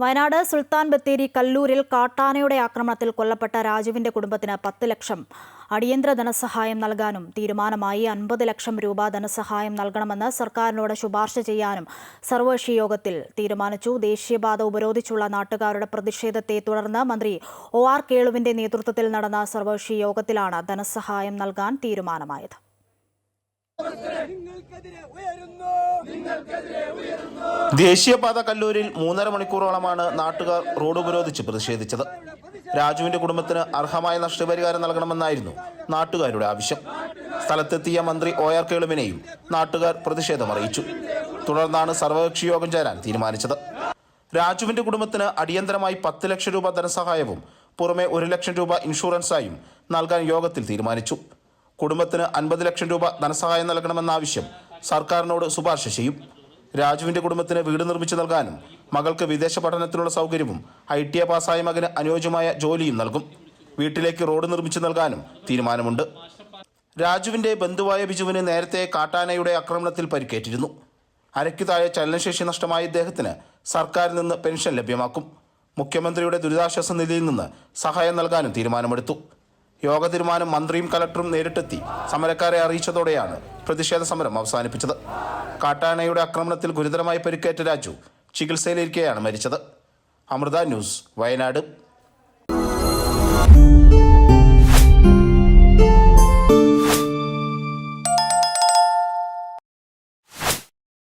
വയനാട് സുൽത്താൻ ബത്തേരി കല്ലൂരിൽ കാട്ടാനയുടെ ആക്രമണത്തിൽ കൊല്ലപ്പെട്ട രാജുവിന്റെ കുടുംബത്തിന് 10 ലക്ഷം അടിയന്തര ധനസഹായം നൽകാനും തീരുമാനമായി. 50 ലക്ഷം രൂപ ധനസഹായം നൽകണമെന്ന് സർക്കാരിനോട് ശുപാർശ ചെയ്യാനും സർവകക്ഷി യോഗത്തിൽ തീരുമാനിച്ചു. ദേശീയപാത ഉപരോധിച്ചുള്ള നാട്ടുകാരുടെ പ്രതിഷേധത്തെ തുടർന്ന് മന്ത്രി OR കേളുവിന്റെ നേതൃത്വത്തിൽ നടന്ന സർവകക്ഷി യോഗത്തിലാണ് ധനസഹായം നൽകാൻ തീരുമാനമായത്. ദേശീയപാത കല്ലൂരിൽ 3.5 മണിക്കൂറോളമാണ് നാട്ടുകാർ റോഡ് ഉപരോധിച്ച് പ്രതിഷേധിച്ചത്. രാജുവിന്റെ കുടുംബത്തിന് അർഹമായ നഷ്ടപരിഹാരം നൽകണമെന്നായിരുന്നു നാട്ടുകാരുടെ ആവശ്യം. സ്ഥലത്തെത്തിയ മന്ത്രി OR കേളുവിനെയും നാട്ടുകാർ പ്രതിഷേധമറിയിച്ചു. തുടർന്നാണ് സർവകക്ഷി യോഗം ചേരാൻ തീരുമാനിച്ചത്. രാജുവിന്റെ കുടുംബത്തിന് അടിയന്തരമായി 10 ലക്ഷം രൂപ ധനസഹായവും പുറമെ 1 ലക്ഷം രൂപ ഇൻഷുറൻസായും നൽകാൻ യോഗത്തിൽ തീരുമാനിച്ചു. കുടുംബത്തിന് 50 ലക്ഷം രൂപ ധനസഹായം നൽകണമെന്ന ആവശ്യം സർക്കാരിനോട് ശുപാർശ ചെയ്യും. രാജുവിന്റെ കുടുംബത്തിന് വീട് നിർമ്മിച്ചു നൽകാനും മകൾക്ക് വിദേശ പഠനത്തിനുള്ള സൗകര്യവും ITA പാസ്സായ മകന് അനുയോജ്യമായ ജോലിയും നൽകും. വീട്ടിലേക്ക് റോഡ് നിർമ്മിച്ചു നൽകാനും തീരുമാനമുണ്ട്. രാജുവിന്റെ ബന്ധുവായ ബിജുവിന് നേരത്തെ കാട്ടാനയുടെ ആക്രമണത്തിൽ പരിക്കേറ്റിരുന്നു. അരയ്ക്കു താഴെ ചലനശേഷി നഷ്ടമായ ഇദ്ദേഹത്തിന് സർക്കാരിൽ നിന്ന് പെൻഷൻ ലഭ്യമാക്കും. മുഖ്യമന്ത്രിയുടെ ദുരിതാശ്വാസ നിധിയിൽ നിന്ന് സഹായം നൽകാനും തീരുമാനമെടുത്തു. യോഗ തീരുമാനം മന്ത്രിയും കലക്ടറും നേരിട്ടെത്തി സമരക്കാരെ അറിയിച്ചതോടെയാണ് പ്രതിഷേധ സമരം അവസാനിപ്പിച്ചത്. കാട്ടാനയുടെ ആക്രമണത്തിൽ ഗുരുതരമായി പരിക്കേറ്റ രാജു ചികിത്സയിലിരിക്കെയാണ് മരിച്ചത്. അമൃത ന്യൂസ്, വയനാട്.